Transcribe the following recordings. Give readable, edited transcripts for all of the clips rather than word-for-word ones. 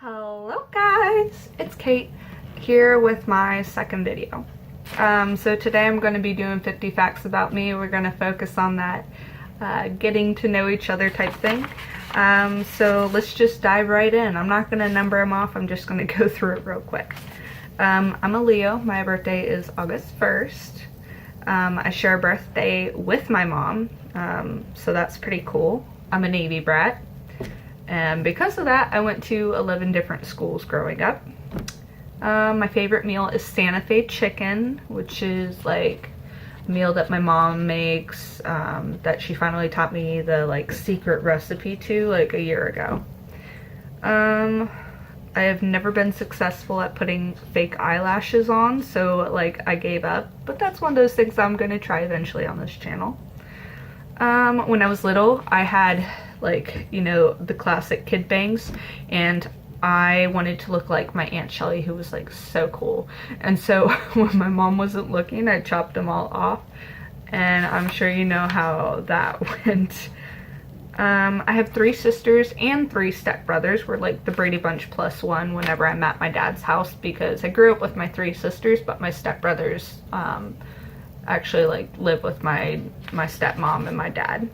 Hello guys, it's Kate here with my second video. So today I'm going to be doing 50 facts about me. We're going to focus on that getting to know each other type thing. So let's just dive right in. I'm not going to number them off, I'm just going to go through it real quick. I'm a Leo, my birthday is August 1st. I share a birthday with my mom, so that's pretty cool. I'm a Navy brat. And because of that, I went to 11 different schools growing up. My favorite meal is Santa Fe chicken, which is like a meal that my mom makes, that she finally taught me the like secret recipe to like a year ago. I have never been successful at putting fake eyelashes on, so like I gave up, but that's one of those things I'm gonna try eventually on this channel. When I was little, I had like, you know, the classic kid bangs, and I wanted to look like my Aunt Shelly, who was like so cool. And so when my mom wasn't looking, I chopped them all off, and I'm sure you know how that went. I have 3 sisters and 3 stepbrothers. We're like the Brady Bunch plus one whenever I'm at my dad's house, because I grew up with my 3 sisters, but my stepbrothers actually like live with my stepmom and my dad.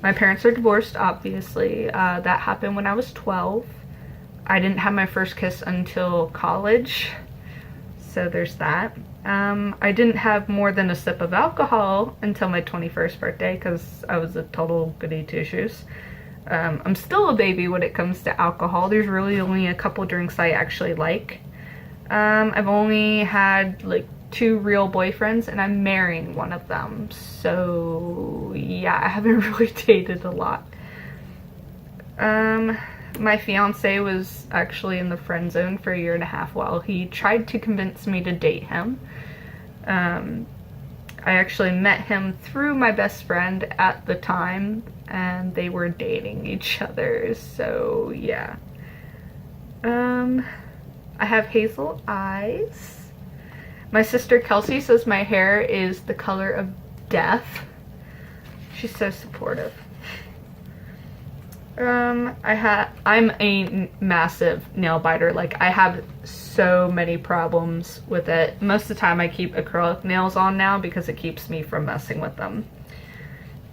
My parents are divorced, obviously. That happened when I was 12. I didn't have my first kiss until college, so there's that. I didn't have more than a sip of alcohol until my 21st birthday because I was a total goody two-shoes. I'm still a baby when it comes to alcohol. There's really only a couple drinks I actually like. I've only had like 2 real boyfriends, and I'm marrying one of them, so yeah, I haven't really dated a lot. My fiance was actually in the friend zone for a year and a half while he tried to convince me to date him. I actually met him through my best friend at the time, and they were dating each other, so yeah. I have hazel eyes. My sister Kelsey says my hair is the color of death. She's so supportive. I'm a massive nail biter. Like, I have so many problems with it. Most of the time I keep acrylic nails on now because it keeps me from messing with them.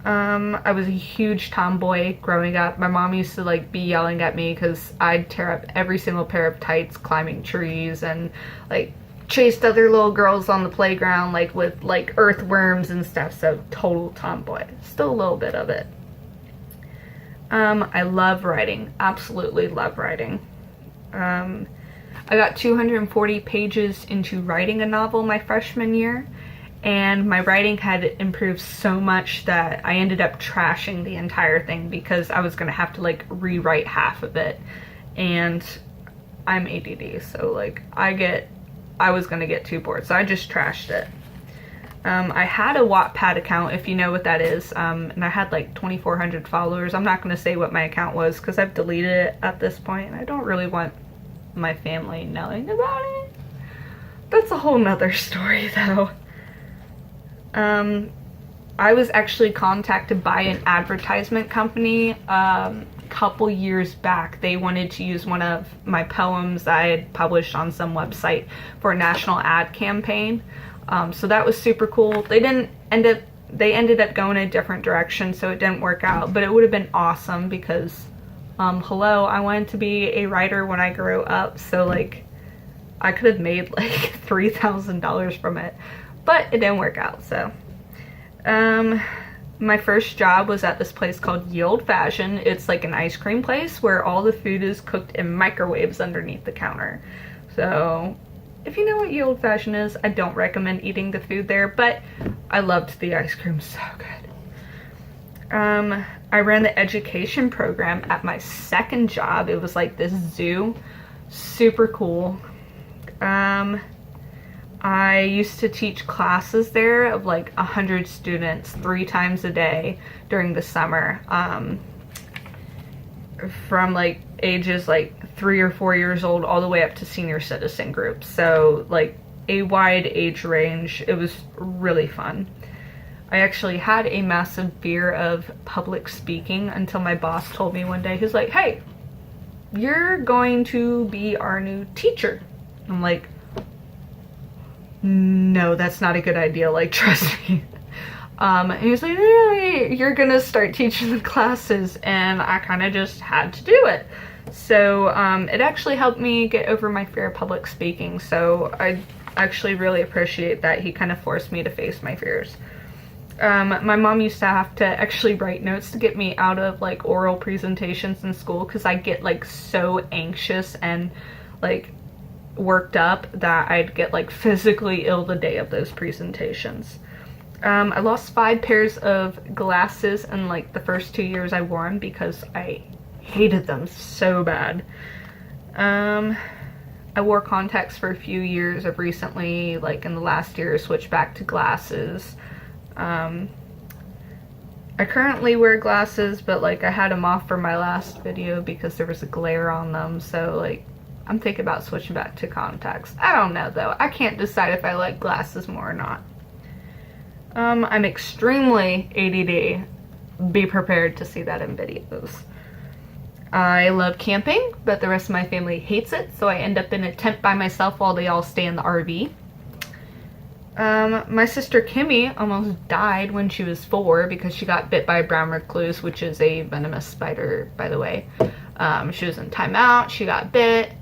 I was a huge tomboy growing up. My mom used to like be yelling at me because I'd tear up every single pair of tights climbing trees and like chased other little girls on the playground like with like earthworms and stuff, so total tomboy. Still a little bit of it. I love writing, absolutely love writing. I got 240 pages into writing a novel my freshman year, and my writing had improved so much that I ended up trashing the entire thing because I was gonna have to like rewrite half of it, and I'm ADD, so like I was gonna get too bored, so I just trashed it. I had a Wattpad account, if you know what that is, and I had like 2,400 followers. I'm not gonna say what my account was because I've deleted it at this point, and I don't really want my family knowing about it. That's a whole nother story though. I was actually contacted by an advertisement company couple years back. They wanted to use one of my poems I had published on some website for a national ad campaign. So that was super cool. They ended up going a different direction, so it didn't work out, but it would have been awesome because hello, I wanted to be a writer when I grew up, so like I could have made like $3,000 from it, but it didn't work out. So my first job was at this place called Ye Olde Fashioned. It's like an ice cream place where all the food is cooked in microwaves underneath the counter. So if you know what Ye Olde Fashioned is, I don't recommend eating the food there, but I loved the ice cream, so good. I ran the education program at my second job. It was like this zoo, super cool. I used to teach classes there of like 100 students 3 times a day during the summer, from like ages like 3 or 4 years old all the way up to senior citizen groups. So like a wide age range. It was really fun. I actually had a massive fear of public speaking until my boss told me one day, he's like, hey, you're going to be our new teacher. I'm like, no, that's not a good idea, like, trust me. And he was like, no, you're gonna start teaching the classes, and I kind of just had to do it. So it actually helped me get over my fear of public speaking, so I actually really appreciate that he kind of forced me to face my fears. My mom used to have to actually write notes to get me out of like oral presentations in school because I get like so anxious and like worked up that I'd get like physically ill the day of those presentations. I lost 5 pairs of glasses in like the first 2 years I wore them because I hated them so bad. I wore contacts for a few years. I've recently, like in the last year, switched back to glasses. I currently wear glasses, but like I had them off for my last video because there was a glare on them, so like I'm thinking about switching back to contacts. I don't know though. I can't decide if I like glasses more or not. I'm extremely ADD. Be prepared to see that in videos. I love camping, but the rest of my family hates it, so I end up in a tent by myself while they all stay in the RV. My sister Kimmy almost died when she was 4 because she got bit by a brown recluse, which is a venomous spider, by the way. She was in timeout, she got bit.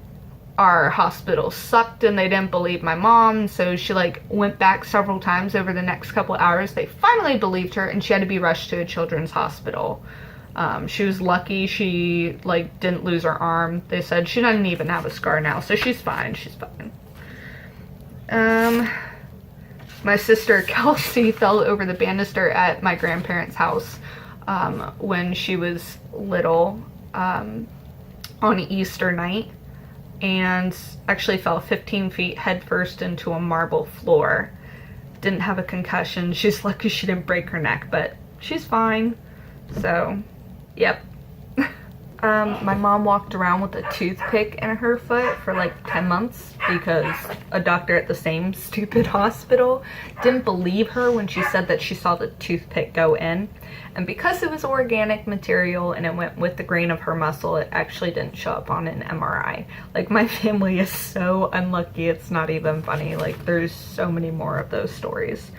Our hospital sucked and they didn't believe my mom, so she like went back several times over the next couple hours. They finally believed her and she had to be rushed to a children's hospital. She was lucky she like didn't lose her arm. They said she doesn't even have a scar now, so she's fine. She's fine. My sister Kelsey fell over the banister at my grandparents' house when she was little on Easter night, and actually fell 15 feet headfirst into a marble floor. Didn't have a concussion. She's lucky she didn't break her neck, but she's fine. So, yep. My mom walked around with a toothpick in her foot for like 10 months because a doctor at the same stupid hospital didn't believe her when she said that she saw the toothpick go in. And because it was organic material and it went with the grain of her muscle, it actually didn't show up on an MRI. Like, my family is so unlucky, it's not even funny. Like, there's so many more of those stories.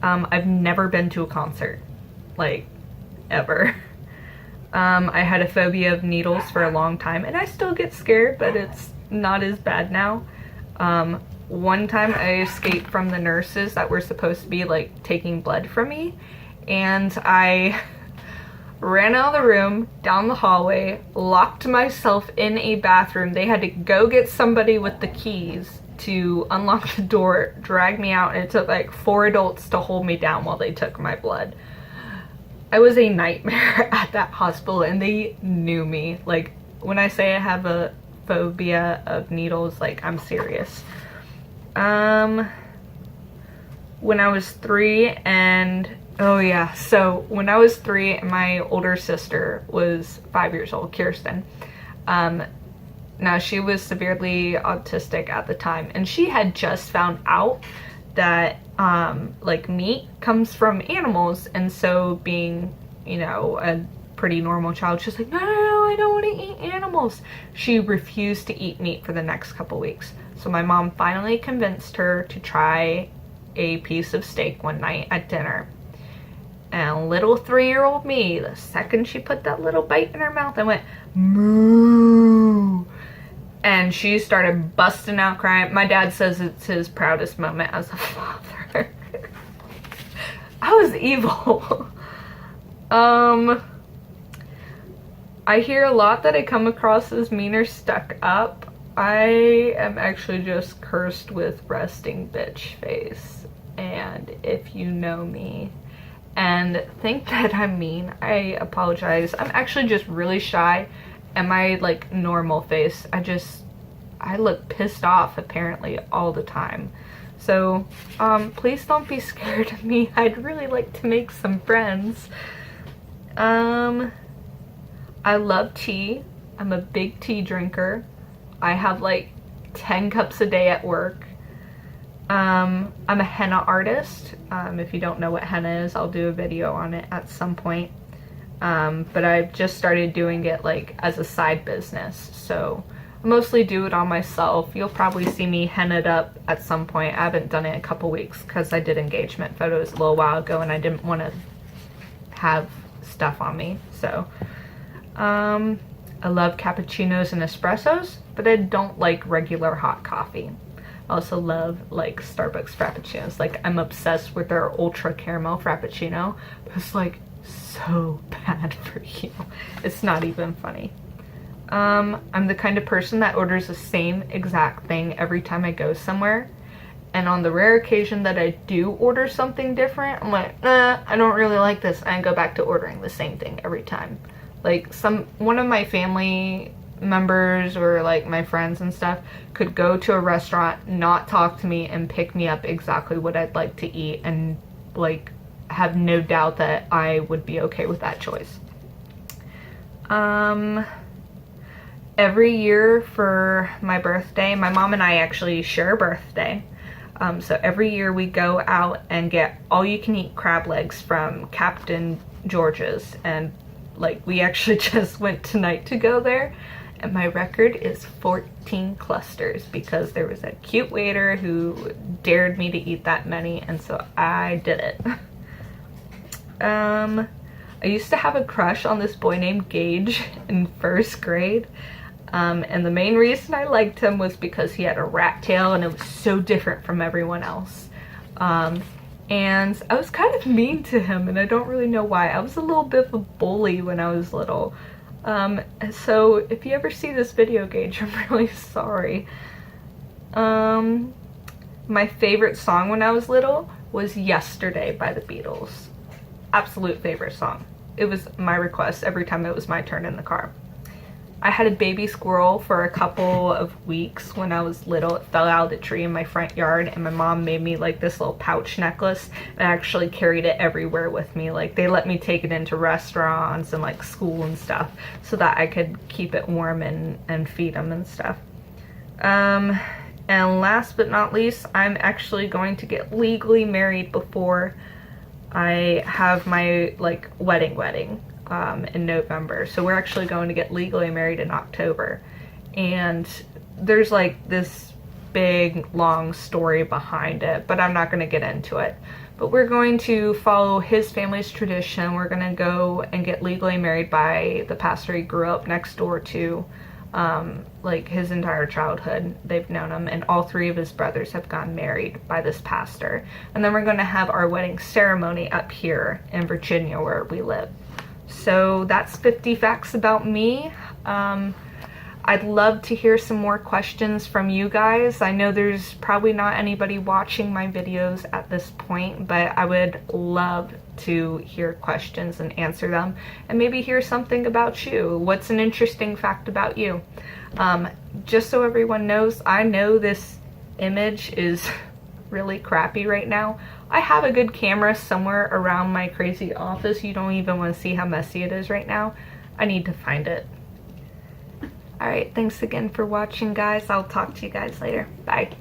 I've never been to a concert, like, ever. I had a phobia of needles for a long time, and I still get scared, but it's not as bad now. One time I escaped from the nurses that were supposed to be like taking blood from me, and I ran out of the room, down the hallway, locked myself in a bathroom. They had to go get somebody with the keys to unlock the door, drag me out, and it took like 4 adults to hold me down while they took my blood. I was a nightmare at that hospital, and they knew me. Like, when I say I have a phobia of needles, like, I'm serious. When I was 3 and, oh yeah, so when I was 3 and my older sister was 5 years old, Kirsten, now she was severely autistic at the time, and she had just found out that like meat comes from animals, and so being, you know, a pretty normal child, she's like, no, I don't want to eat animals. She refused to eat meat for the next couple weeks. So my mom finally convinced her to try a piece of steak one night at dinner. And little 3-year-old me, the second she put that little bite in her mouth, I went, moo. And she started busting out crying. My dad says it's his proudest moment as a father. I was evil. I hear a lot that I come across as mean or stuck up. I am actually just cursed with resting bitch face. And if you know me and think that I'm mean, I apologize. I'm actually just really shy. And my like normal face, I look pissed off apparently all the time. So please don't be scared of me. I'd really like to make some friends. I love tea. I'm a big tea drinker. I have like 10 cups a day at work. I'm a henna artist. If you don't know what henna is, I'll do a video on it at some point. but I've just started doing it like as a side business. So I mostly do it on myself. You'll probably see me hen it up at some point. I haven't done it in a couple weeks because I did engagement photos a little while ago and I didn't want to have stuff on me. So I love cappuccinos and espressos, but I don't like regular hot coffee. I also love like Starbucks frappuccinos. Like I'm obsessed with their ultra caramel frappuccino, but it's like so bad for you. It's not even funny. I'm the kind of person that orders the same exact thing every time I go somewhere. And on the rare occasion that I do order something different, I'm like, I don't really like this, and I go back to ordering the same thing every time. Like one of my family members or like my friends and stuff could go to a restaurant, not talk to me, and pick me up exactly what I'd like to eat, and like have no doubt that I would be okay with that choice. Every year for my birthday, my mom and I actually share a birthday. So every year we go out and get all-you-can-eat crab legs from Captain George's, and like we actually just went tonight to go there, and my record is 14 clusters because there was a cute waiter who dared me to eat that many, and so I did it. I used to have a crush on this boy named Gage in first grade. And the main reason I liked him was because he had a rat tail and it was so different from everyone else. And I was kind of mean to him, and I don't really know why. I was a little bit of a bully when I was little. So if you ever see this video, Gage, I'm really sorry. My favorite song when I was little was Yesterday by the Beatles. Absolute favorite song. It was my request every time it was my turn in the car. I had a baby squirrel for a couple of weeks when I was little. It fell out of the tree in my front yard, and my mom made me like this little pouch necklace, and I actually carried it everywhere with me. Like they let me take it into restaurants and like school and stuff so that I could keep it warm and feed them and stuff. And last but not least, I'm actually going to get legally married before I have my like wedding in November. So we're actually going to get legally married in October, and there's like this big long story behind it, but I'm not going to get into it. But we're going to follow his family's tradition. We're going to go and get legally married by the pastor he grew up next door to, like his entire childhood. They've known him, and all three of his brothers have gotten married by this pastor. And then we're going to have our wedding ceremony up here in Virginia where we live. So that's 50 facts about me. I'd love to hear some more questions from you guys. I know there's probably not anybody watching my videos at this point, but I would love to hear questions and answer them, and maybe hear something about you. What's an interesting fact about you? Just so everyone knows, I know this image is really crappy right now. I have a good camera somewhere around my crazy office. You don't even want to see how messy it is right now. I need to find it. Alright, thanks again for watching, guys. I'll talk to you guys later. Bye.